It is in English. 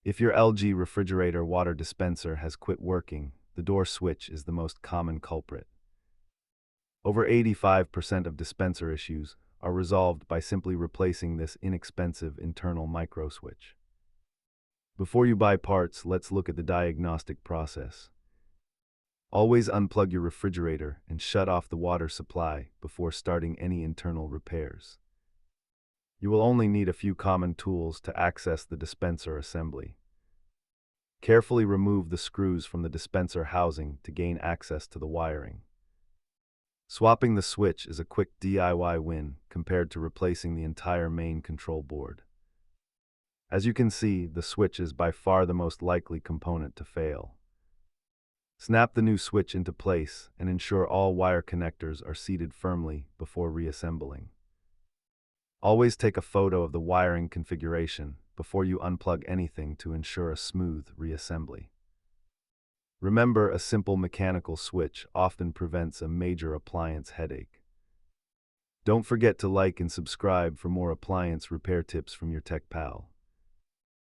If your LG refrigerator water dispenser has quit working, the door switch is the most common culprit. Over 85% of dispenser issues are resolved by simply replacing this inexpensive internal microswitch. Before you buy parts, let's look at the diagnostic process. Always unplug your refrigerator and shut off the water supply before starting any internal repairs. You will only need a few common tools to access the dispenser assembly. Carefully remove the screws from the dispenser housing to gain access to the wiring. Swapping the switch is a quick DIY win compared to replacing the entire main control board. As you can see, the switch is by far the most likely component to fail. Snap the new switch into place and ensure all wire connectors are seated firmly before reassembling. Always take a photo of the wiring configuration before you unplug anything to ensure a smooth reassembly. Remember, a simple mechanical switch often prevents a major appliance headache. Don't forget to like and subscribe for more appliance repair tips from your tech pal.